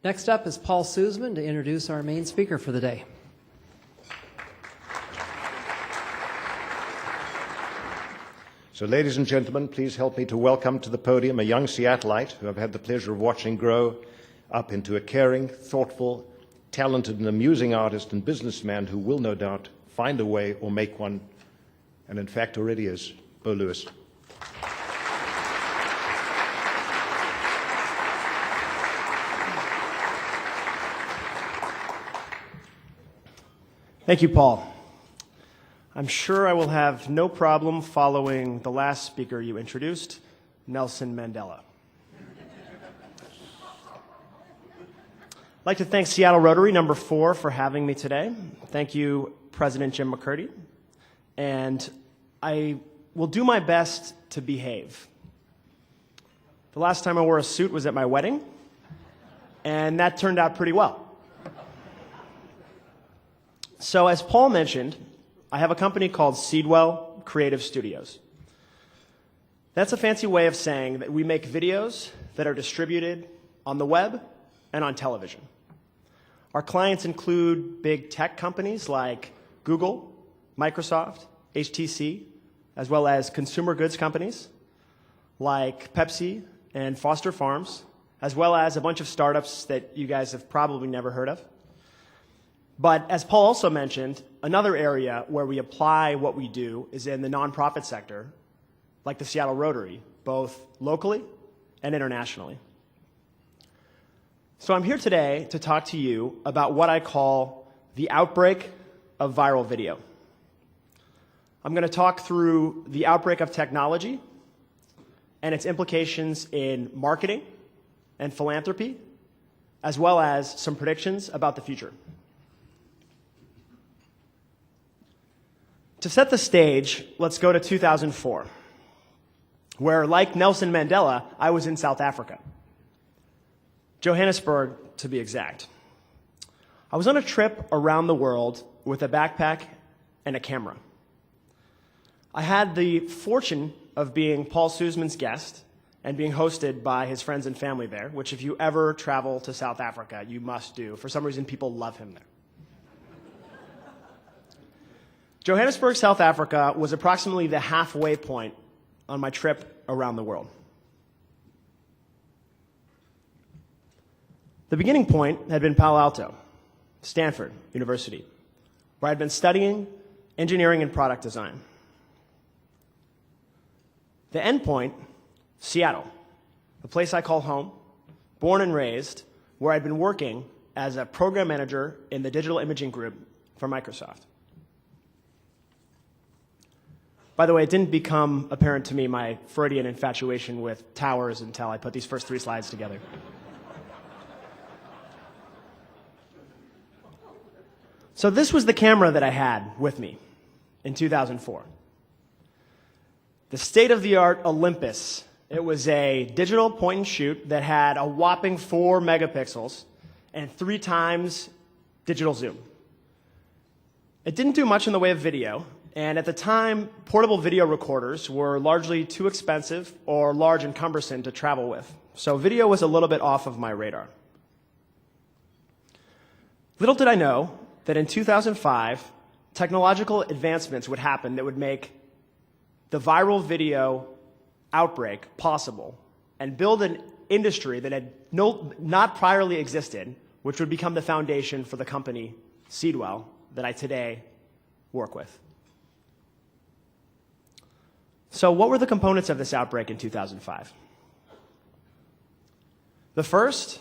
Next up is Paul Sussman to introduce our main speaker for the day. So, ladies and gentlemen, please help me to welcome to the podium a young Seattleite who I've had the pleasure of watching grow up into a caring, thoughtful, talented, and amusing artist and businessman who will no doubt find a way or make one, and in fact already is, Beau Lewis. Thank you, Paul. I'm sure I will have no problem following the last speaker you introduced, Nelson Mandela. I'd like to thank Seattle Rotary number 4 for having me today. Thank you, President Jim McCurdy. And I will do my best to behave. The last time I wore a suit was at my wedding, and that turned out pretty well. So as Paul mentioned, I have a company called Seedwell Creative Studios. That's a fancy way of saying that we make videos that are distributed on the web and on television. Our clients include big tech companies like Google, Microsoft, HTC, as well as consumer goods companies like Pepsi and Foster Farms, as well as a bunch of startups that you guys have probably never heard of. But as Paul also mentioned, another area where we apply what we do is in the nonprofit sector, like the Seattle Rotary, both locally and internationally. So I'm here today to talk to you about what I call the outbreak of viral video. I'm going to talk through the outbreak of technology and its implications in marketing and philanthropy, as well as some predictions about the future. To set the stage, let's go to 2004, where, like Nelson Mandela, I was in South Africa. Johannesburg, to be exact. I was on a trip around the world with a backpack and a camera. I had the fortune of being Paul Sussman's guest and being hosted by his friends and family there, which if you ever travel to South Africa, you must do. For some reason, people love him there. Johannesburg, South Africa was approximately the halfway point on my trip around the world. The beginning point had been Palo Alto, Stanford University, where I'd been studying engineering and product design. The end point, Seattle, the place I call home, born and raised, where I'd been working as a program manager in the digital imaging group for Microsoft. By the way, it didn't become apparent to me my Freudian infatuation with towers until I put these first 3 slides together. So this was the camera that I had with me in 2004. The state-of-the-art Olympus. It was a digital point-and-shoot that had a whopping 4 megapixels and 3 times digital zoom. It didn't do much in the way of video. And at the time, portable video recorders were largely too expensive or large and cumbersome to travel with. So video was a little bit off of my radar. Little did I know that in 2005, technological advancements would happen that would make the viral video outbreak possible and build an industry that had not priorly existed, which would become the foundation for the company Seedwell that I today work with. So what were the components of this outbreak in 2005? The first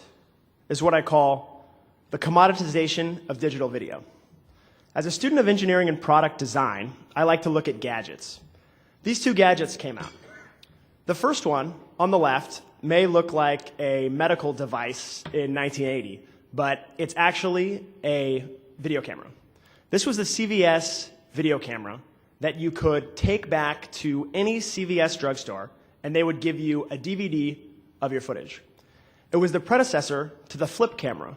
is what I call the commoditization of digital video. As a student of engineering and product design, I like to look at gadgets. These 2 gadgets came out. The first one, on the left, may look like a medical device in 1980, but it's actually a video camera. This was the CVS video camera that you could take back to any CVS drugstore, and they would give you a DVD of your footage. It was the predecessor to the flip camera,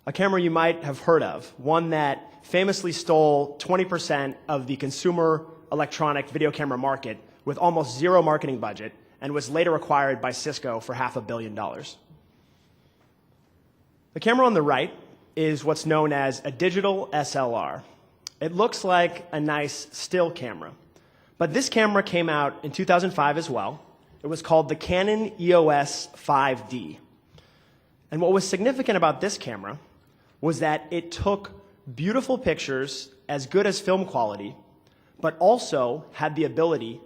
a camera you might have heard of, one that famously stole 20% of the consumer electronic video camera market with almost 0 marketing budget and was later acquired by Cisco for $500 million. The camera on the right is what's known as a digital SLR. It looks like a nice still camera. But this camera came out in 2005 as well. It was called the Canon EOS 5D. And what was significant about this camera was that it took beautiful pictures as good as film quality, but also had the ability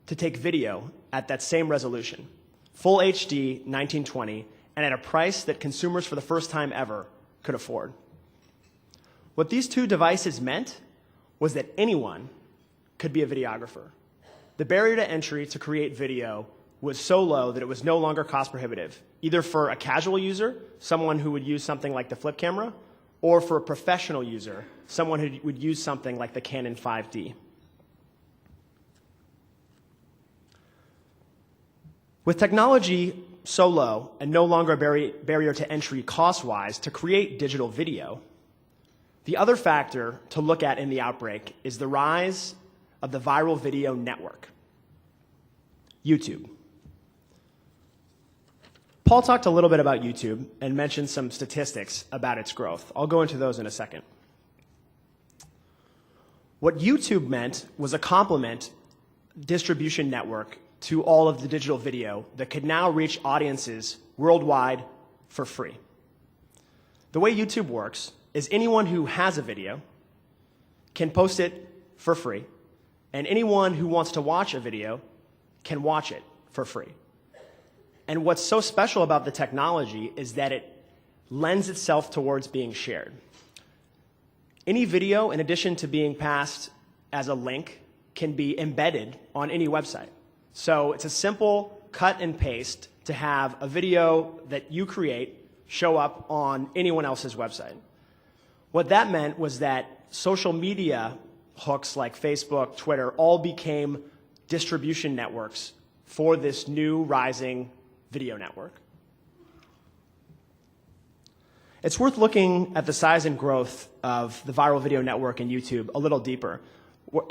to take video at that same resolution, full HD 1920, and at a price that consumers for the first time ever could afford. What these two devices meant was that anyone could be a videographer. The barrier to entry to create video was so low that it was no longer cost prohibitive, either for a casual user, someone who would use something like the flip camera, or for a professional user, someone who would use something like the Canon 5D. With technology so low and no longer a barrier to entry cost-wise to create digital video, the other factor to look at in the outbreak is the rise of the viral video network, YouTube. Paul talked a little bit about YouTube and mentioned some statistics about its growth. I'll go into those in a second. What YouTube meant was a complement distribution network to all of the digital video that could now reach audiences worldwide for free. The way YouTube works is anyone who has a video can post it for free, and anyone who wants to watch a video can watch it for free. And what's so special about the technology is that it lends itself towards being shared. Any video, in addition to being passed as a link, can be embedded on any website. So it's a simple cut and paste to have a video that you create show up on anyone else's website. What that meant was that social media hooks like Facebook, Twitter, all became distribution networks for this new rising video network. It's worth looking at the size and growth of the viral video network in YouTube a little deeper.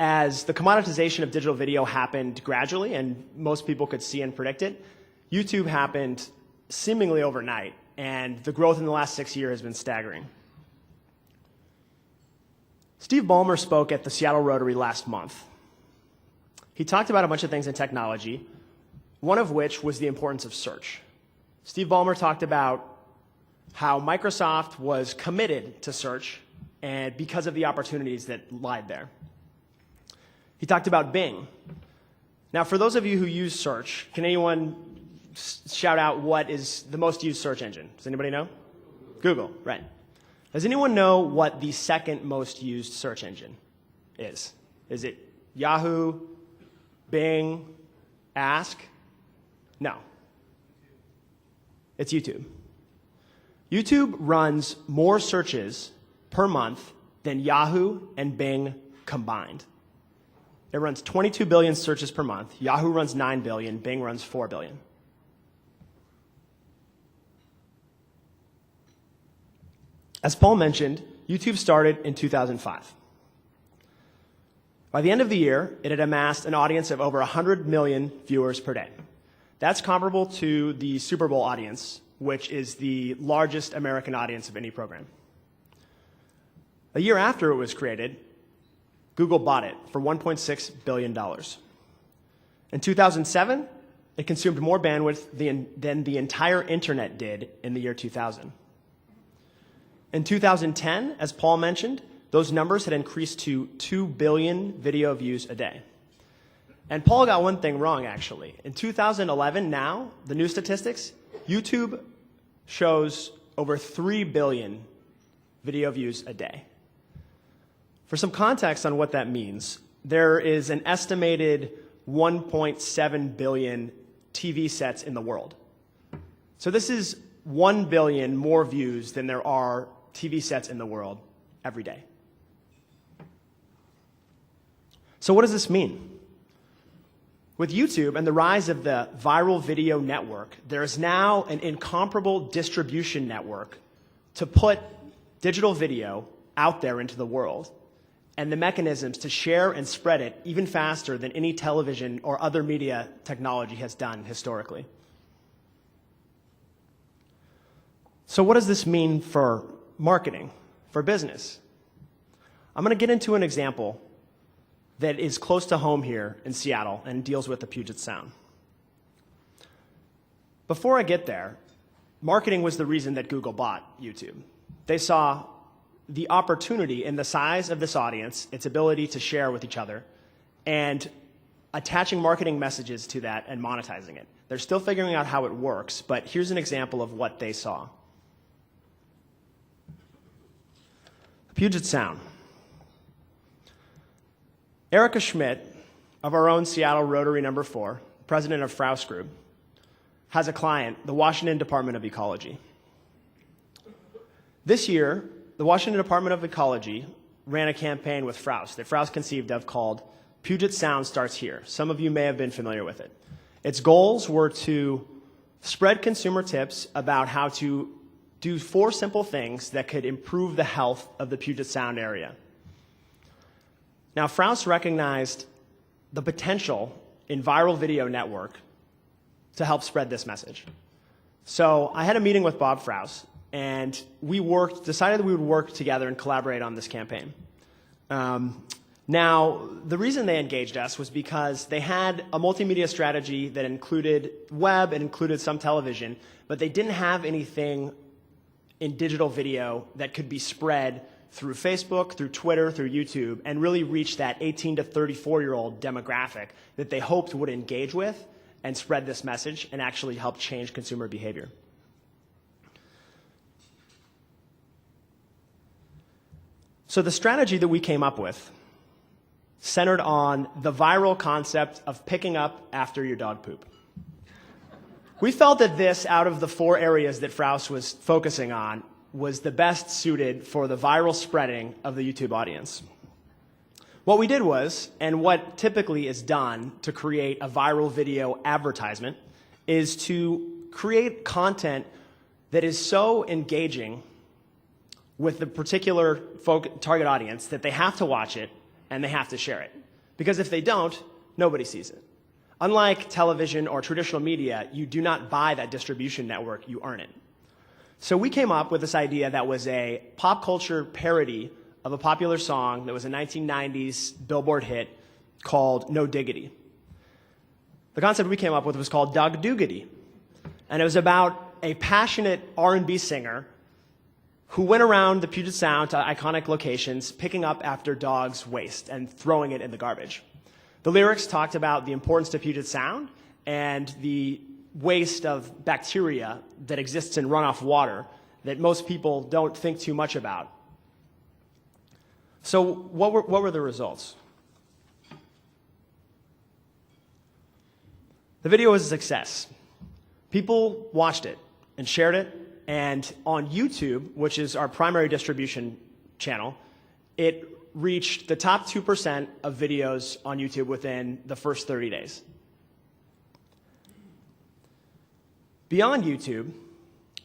As the commoditization of digital video happened gradually, and most people could see and predict it, YouTube happened seemingly overnight, and the growth in the last 6 years has been staggering. Steve Ballmer spoke at the Seattle Rotary last month. He talked about a bunch of things in technology, one of which was the importance of search. Steve Ballmer talked about how Microsoft was committed to search and because of the opportunities that lied there. He talked about Bing. Now, for those of you who use search, can anyone shout out what is the most used search engine? Does anybody know? Google, right. Does anyone know what the second most used search engine is? Is it Yahoo, Bing, Ask? No. It's YouTube. YouTube runs more searches per month than Yahoo and Bing combined. It runs 22 billion searches per month. Yahoo runs 9 billion. Bing runs 4 billion. As Paul mentioned, YouTube started in 2005. By the end of the year, it had amassed an audience of over 100 million viewers per day. That's comparable to the Super Bowl audience, which is the largest American audience of any program. A year after it was created, Google bought it for $1.6 billion. In 2007, it consumed more bandwidth than the entire internet did in the year 2000. In 2010, as Paul mentioned, those numbers had increased to 2 billion video views a day. And Paul got one thing wrong, actually. In 2011, now, the new statistics, YouTube shows over 3 billion video views a day. For some context on what that means, there is an estimated 1.7 billion TV sets in the world. So this is 1 billion more views than there are TV sets in the world every day. So what does this mean? With YouTube and the rise of the viral video network, there is now an incomparable distribution network to put digital video out there into the world, and the mechanisms to share and spread it even faster than any television or other media technology has done historically. So what does this mean for marketing, for business? I'm going to get into an example that is close to home here in Seattle and deals with the Puget Sound. Before I get there, marketing was the reason that Google bought YouTube. They saw the opportunity in the size of this audience, its ability to share with each other, and attaching marketing messages to that and monetizing it. They're still figuring out how it works, but here's an example of what they saw. Puget Sound. Erica Schmidt, of our own Seattle Rotary number 4, president of Frous Group, has a client, the Washington Department of Ecology. This year, the Washington Department of Ecology ran a campaign with Frous that Frous conceived of called Puget Sound Starts Here. Some of you may have been familiar with it. Its goals were to spread consumer tips about how to do 4 simple things that could improve the health of the Puget Sound area. Now, Frous recognized the potential in viral video network to help spread this message. So I had a meeting with Bob Frous, and we decided that we would work together and collaborate on this campaign. Now, the reason they engaged us was because they had a multimedia strategy that included web and included some television, but they didn't have anything in digital video that could be spread through Facebook, through Twitter, through YouTube, and really reach that 18 to 34-year-old demographic that they hoped would engage with and spread this message and actually help change consumer behavior. So the strategy that we came up with centered on the viral concept of picking up after your dog poop. We felt that this, out of the 4 areas that Frous was focusing on, was the best suited for the viral spreading of the YouTube audience. What we did was, and what typically is done to create a viral video advertisement, is to create content that is so engaging with the particular target audience that they have to watch it and they have to share it. Because if they don't, nobody sees it. Unlike television or traditional media, you do not buy that distribution network, you earn it. So we came up with this idea that was a pop culture parody of a popular song that was a 1990s Billboard hit called No Diggity. The concept we came up with was called Doug Doogity. And it was about a passionate R&B singer who went around the Puget Sound to iconic locations, picking up after dogs' waste and throwing it in the garbage. The lyrics talked about the importance to Puget Sound and the waste of bacteria that exists in runoff water that most people don't think too much about. So what were the results? The video was a success. People watched it and shared it. And on YouTube, which is our primary distribution channel, it reached the top 2% of videos on YouTube within the first 30 days. Beyond YouTube,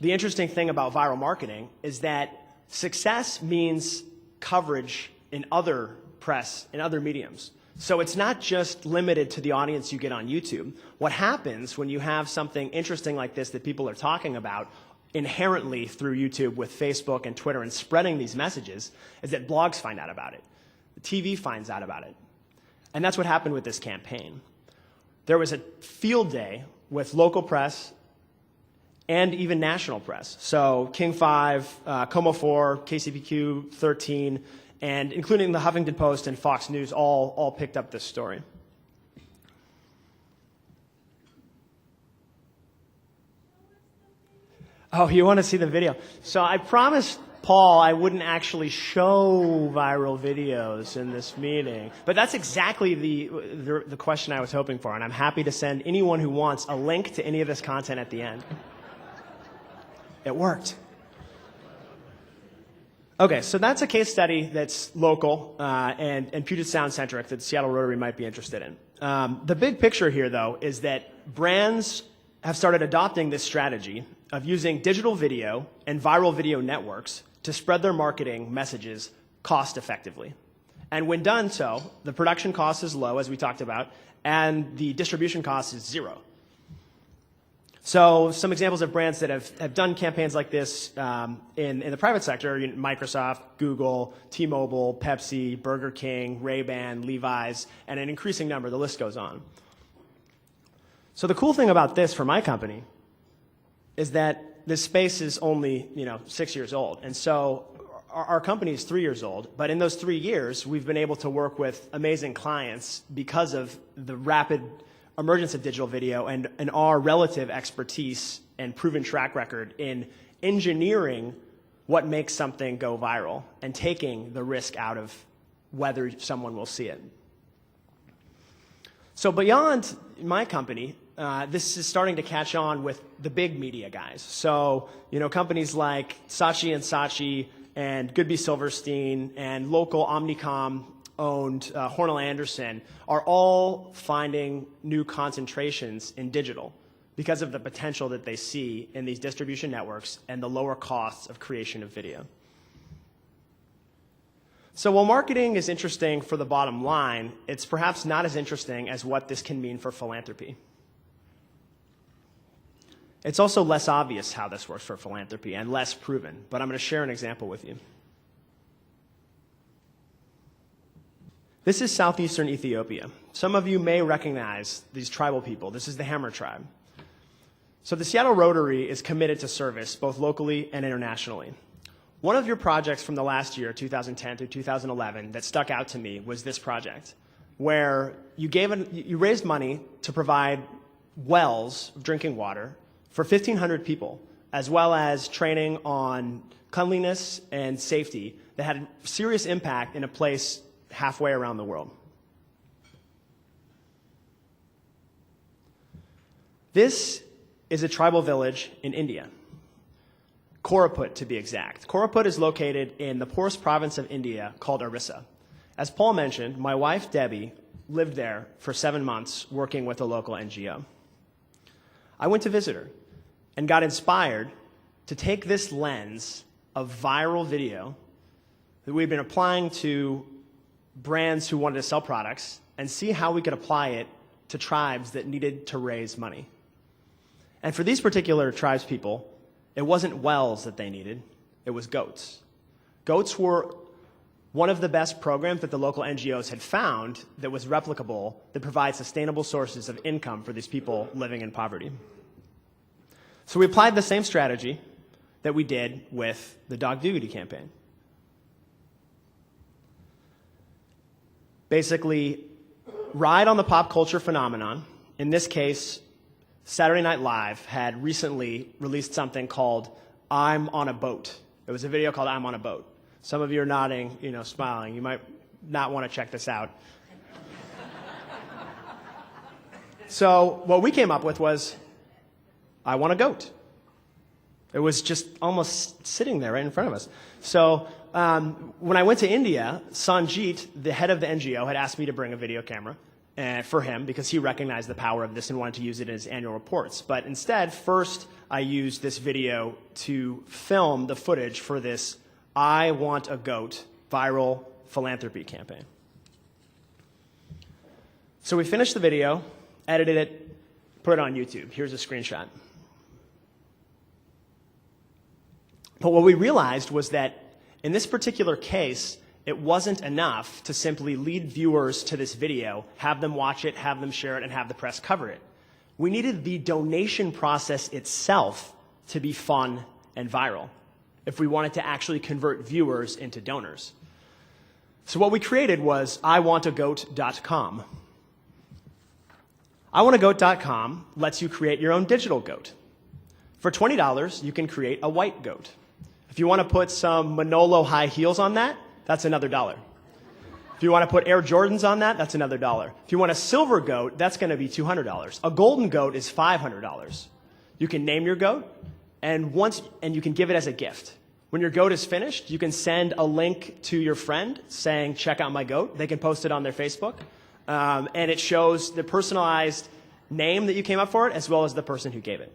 the interesting thing about viral marketing is that success means coverage in other press, in other mediums. So it's not just limited to the audience you get on YouTube. What happens when you have something interesting like this that people are talking about inherently through YouTube with Facebook and Twitter and spreading these messages is that blogs find out about it. The TV finds out about it. And that's what happened with this campaign. There was a field day with local press and even national press. So King 5, Como 4, KCPQ 13, and including the Huffington Post and Fox News all picked up this story. Oh, you want to see the video? So I promised Paul I wouldn't actually show viral videos in this meeting. But that's exactly the question I was hoping for, and I'm happy to send anyone who wants a link to any of this content at the end. It worked. Okay, so that's a case study that's local and Puget Sound-centric that Seattle Rotary might be interested in. The big picture here, though, is that brands have started adopting this strategy of using digital video and viral video networks to spread their marketing messages cost effectively. And when done so, the production cost is low, as we talked about, and the distribution cost is 0. So some examples of brands that have done campaigns like this in the private sector, Microsoft, Google, T-Mobile, Pepsi, Burger King, Ray-Ban, Levi's, and an increasing number. The list goes on. So the cool thing about this for my company is that this space is only 6 years old. And so our company is 3 years old, but in those 3 years, we've been able to work with amazing clients because of the rapid emergence of digital video and our relative expertise and proven track record in engineering what makes something go viral and taking the risk out of whether someone will see it. So beyond my company, this is starting to catch on with the big media guys. So, companies like Saatchi & Saatchi and Goodby Silverstein and local Omnicom-owned Hornell Anderson are all finding new concentrations in digital because of the potential that they see in these distribution networks and the lower costs of creation of video. So while marketing is interesting for the bottom line, it's perhaps not as interesting as what this can mean for philanthropy. It's also less obvious how this works for philanthropy and less proven, but I'm going to share an example with you. This is southeastern Ethiopia. Some of you may recognize these tribal people. This is the Hammer tribe. So the Seattle Rotary is committed to service both locally and internationally. One of your projects from the last year, 2010 through 2011, that stuck out to me was this project, where you raised money to provide wells of drinking water for 1,500 people, as well as training on cleanliness and safety that had serious impact in a place halfway around the world. This is a tribal village in India, Koraput to be exact. Koraput is located in the poorest province of India called Orissa. As Paul mentioned, my wife Debbie lived there for 7 months working with a local NGO. I went to visit her and got inspired to take this lens of viral video that we've been applying to brands who wanted to sell products and see how we could apply it to tribes that needed to raise money. And for these particular tribes people, it wasn't wells that they needed, it was goats. Goats were one of the best programs that the local NGOs had found that was replicable, that provides sustainable sources of income for these people living in poverty. So we applied the same strategy that we did with the Dog Do-Goody campaign. Basically, ride on the pop culture phenomenon. In this case, Saturday Night Live had recently released something called I'm on a Boat. It was a video called I'm on a Boat. Some of you are nodding, smiling. You might not want to check this out. So what we came up with was, I want a goat. It was just almost sitting there right in front of us. So when I went to India, Sanjit, the head of the NGO, had asked me to bring a video camera for him because he recognized the power of this and wanted to use it in his annual reports. But instead, first I used this video to film the footage for this I Want a Goat viral philanthropy campaign. So we finished the video, edited it, put it on YouTube. Here's a screenshot. But what we realized was that in this particular case, it wasn't enough to simply lead viewers to this video, have them watch it, have them share it, and have the press cover it. We needed the donation process itself to be fun and viral if we wanted to actually convert viewers into donors. So what we created was iwantagoat.com. iwantagoat.com lets you create your own digital goat. For $20, you can create a white goat. If you want to put some Manolo high heels on that, that's another $1. If you want to put Air Jordans on that, that's another $1. If you want a silver goat, that's going to be $200. A golden goat is $500. You can name your goat, and you can give it as a gift. When your goat is finished, you can send a link to your friend saying, check out my goat. They can post it on their Facebook, and it shows the personalized name that you came up for it, as well as the person who gave it.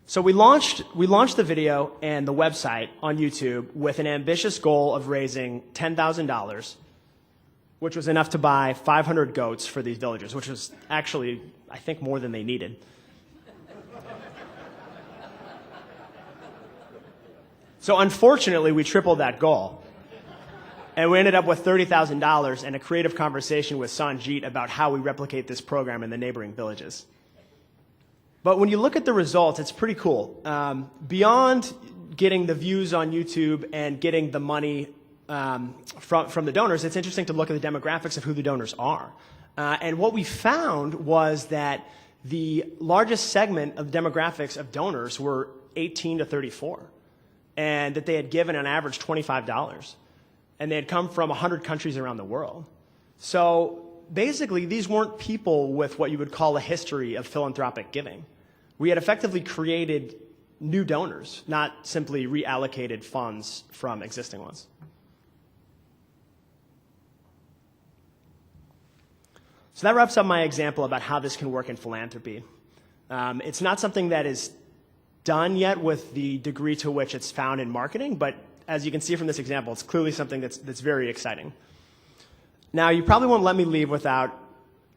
So we launched the video and the website on YouTube with an ambitious goal of raising $10,000, which was enough to buy 500 goats for these villagers, which was actually, I think, more than they needed. So unfortunately, we tripled that goal. And we ended up with $30,000 and a creative conversation with Sanjit about how we replicate this program in the neighboring villages. But when you look at the results, it's pretty cool. Beyond getting the views on YouTube and getting the money from the donors, it's interesting to look at the demographics of who the donors are. And what we found was that the largest segment of demographics of donors were 18 to 34, and that they had given on average $25. And they had come from 100 countries around the world. So basically, these weren't people with what you would call a history of philanthropic giving. We had effectively created new donors, not simply reallocated funds from existing ones. So that wraps up my example about how this can work in philanthropy. It's not something that is done yet with the degree to which it's found in marketing, but as you can see from this example, it's clearly something that's very exciting. Now, you probably won't let me leave without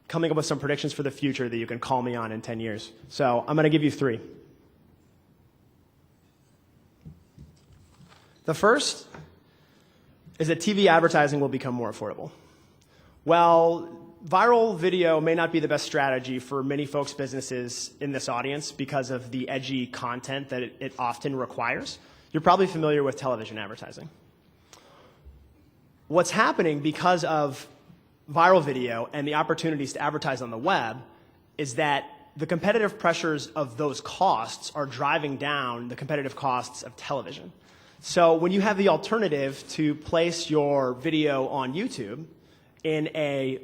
coming up with some predictions for the future that you can call me on in 10 years. So I'm going to give you 3. The first is that TV advertising will become more affordable. Well, viral video may not be the best strategy for many folks' businesses in this audience because of the edgy content that it often requires. You're probably familiar with television advertising. What's happening because of viral video and the opportunities to advertise on the web is that the competitive pressures of those costs are driving down the competitive costs of television. So when you have the alternative to place your video on YouTube in a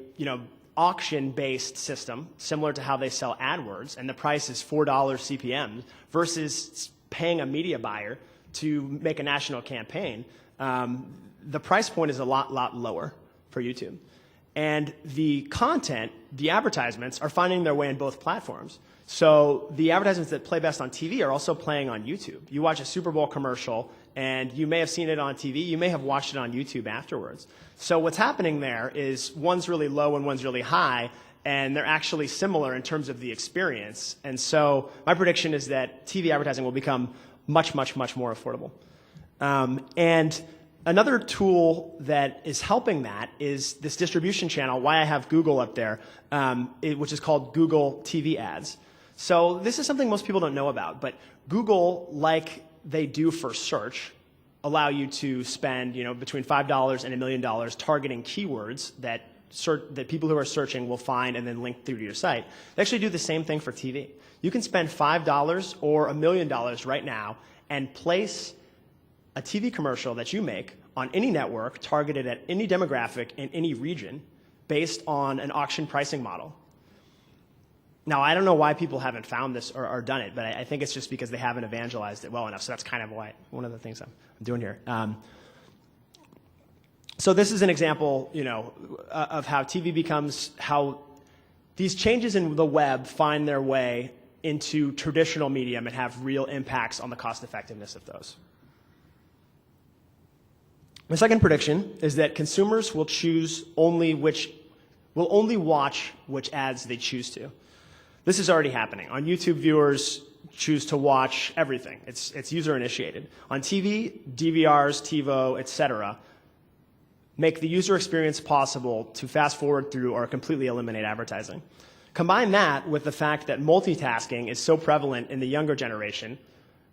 auction-based system, similar to how they sell AdWords, and the price is $4 CPM, versus paying a media buyer to make a national campaign, the price point is a lot lower for YouTube. And the content, the advertisements, are finding their way in both platforms. So the advertisements that play best on TV are also playing on YouTube. You watch a Super Bowl commercial, and you may have seen it on TV. You may have watched it on YouTube afterwards. So what's happening there is one's really low and one's really high, and they're actually similar in terms of the experience. And so my prediction is that TV advertising will become much more affordable. And another tool that is helping that is this distribution channel, why I have Google up there, which is called Google TV Ads. So this is something most people don't know about, but Google, like they do for search, allow you to spend between $5 and $1 million targeting keywords that people who are searching will find and then link through to your site. They actually do the same thing for TV. You can spend $5 or $1 million right now and place a TV commercial that you make on any network targeted at any demographic in any region based on an auction pricing model. Now, I don't know why people haven't found this or done it, but I think it's just because they haven't evangelized it well enough. So that's kind of one of the things I'm doing here. So this is an example, of how TV becomes, how these changes in the web find their way into traditional medium and have real impacts on the cost effectiveness of those. My second prediction is that consumers will only watch which ads they choose to. This is already happening. On YouTube, viewers choose to watch everything. It's user-initiated. On TV, DVRs, TiVo, etc., make the user experience possible to fast forward through or completely eliminate advertising. Combine that with the fact that multitasking is so prevalent in the younger generation,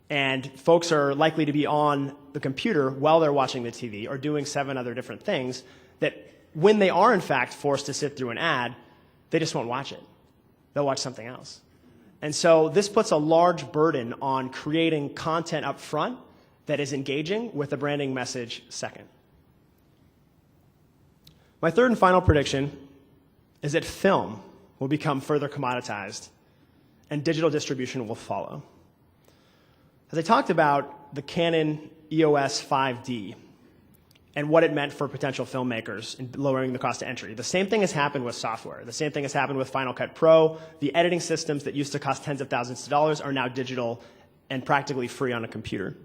and folks are likely to be on the computer while they're watching the TV or doing 7 other different things, that when they are in fact forced to sit through an ad, they just won't watch it. They'll watch something else. And so this puts a large burden on creating content up front that is engaging with a branding message second. My third and final prediction is that film will become further commoditized and digital distribution will follow. As I talked about the Canon EOS 5D and what it meant for potential filmmakers in lowering the cost of entry, the same thing has happened with software. The same thing has happened with Final Cut Pro. The editing systems that used to cost tens of thousands of dollars are now digital and practically free on a computer.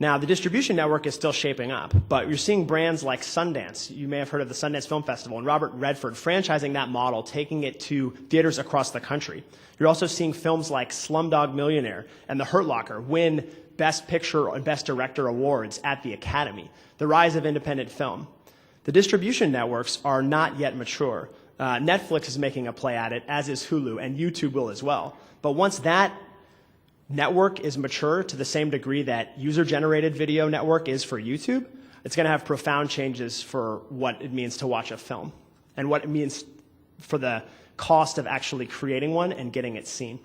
Now, the distribution network is still shaping up, but you're seeing brands like Sundance. You may have heard of the Sundance Film Festival, and Robert Redford franchising that model, taking it to theaters across the country. You're also seeing films like Slumdog Millionaire and The Hurt Locker win Best Picture and Best Director awards at the Academy. The rise of independent film. The distribution networks are not yet mature. Netflix is making a play at it, as is Hulu, and YouTube will as well. But once that network is mature to the same degree that user-generated video network is for YouTube, it's going to have profound changes for what it means to watch a film and what it means for the cost of actually creating one and getting it seen.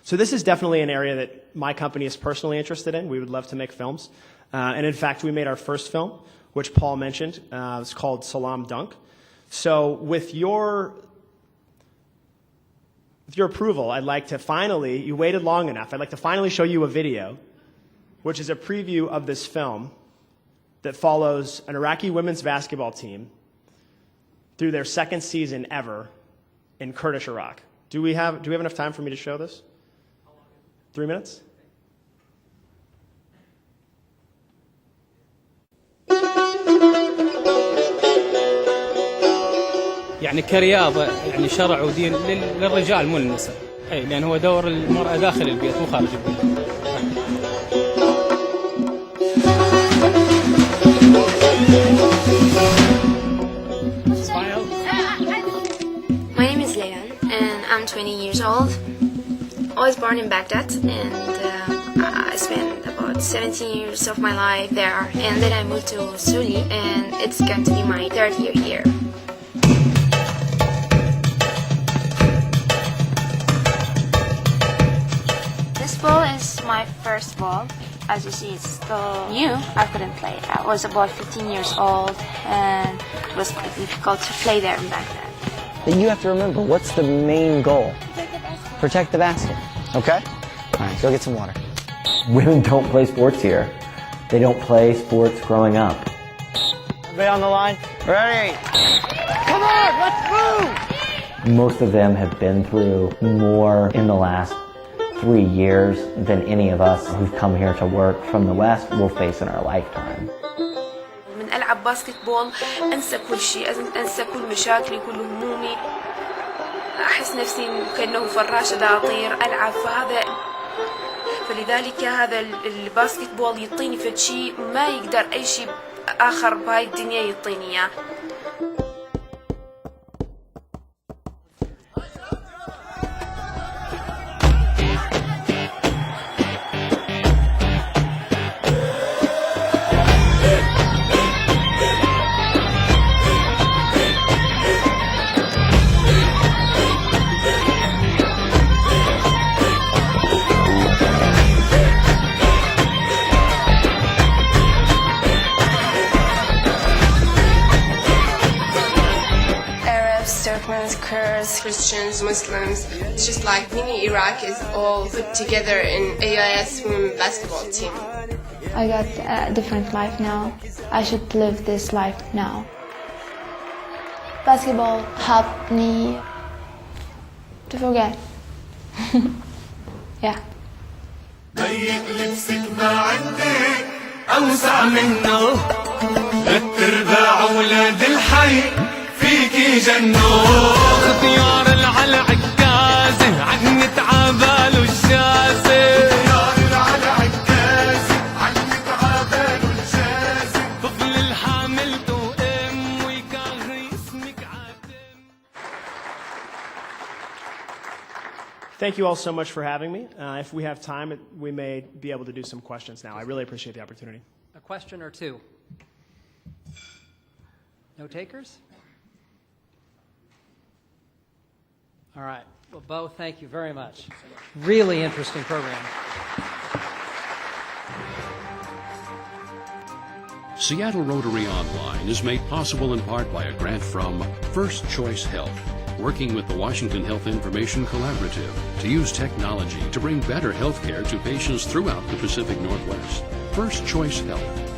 So this is definitely an area that my company is personally interested in. We would love to make films. And in fact, we made our first film, which Paul mentioned. It's called Salam Dunk. So with your approval, I'd like to finally, you waited long enough, I'd like to finally show you a video, which is a preview of this film that follows an Iraqi women's basketball team through their second season ever in Kurdish Iraq. Do we have enough time for me to show this? 3 minutes? يعني كرياضة يعني شرع ودين للرجال مو للنساء، أي لأن هو دور المرأة داخل البيت مو خارج البيت. My name is Leyan and I'm 20 years old. I was born in Baghdad and I spent about 17 years of my life there, and then I moved to Suli and it's going to be my third year here. This ball is my first ball. As you see, it's still new. I couldn't play. I was about 15 years old and it was quite difficult to play there in Baghdad. Then you have to remember, what's the main goal? Protect the basket. Okay? All right, go get some water. Women don't play sports here. They don't play sports growing up. Everybody on the line? Ready? Come on, let's move! Most of them have been through more in the last 3 years than any of us who've come here to work from the West will face in our lifetime. من ألعب باسكت بول أنسى كل شيء، أنسى كل مشاكلي كل همومي، أحس نفسي كأنه فراشة دا أطير ألعب. فلذلك هذا الباسكت بول يعطيني فد شيء ما يقدر أي شيء آخر بهاي الدنيا يعطيني إياه. Kurds, Christians, Muslims. It's just like mini Iraq is all put together in AIS women basketball team. I got a different life now. I should live this life now. Basketball helped me to forget. Yeah. ضيق لبسك ما عندك أوسع منه، ارباع ولاد الحي فيكي جنو، اختيار العلى عكازة عنت عباله الشازة، اختيار العلى عكازة عنت عباله الشازة، طفل الحامل توأم ويكاغي اسمك عاتم. Thank you all so much for having me. If we have time, we may be able to do some questions now. I really appreciate the opportunity. A question or two? No takers? All right. Well, Beau, thank you very much. Really interesting program. Seattle Rotary Online is made possible in part by a grant from First Choice Health, working with the Washington Health Information Collaborative to use technology to bring better health care to patients throughout the Pacific Northwest. First Choice Health.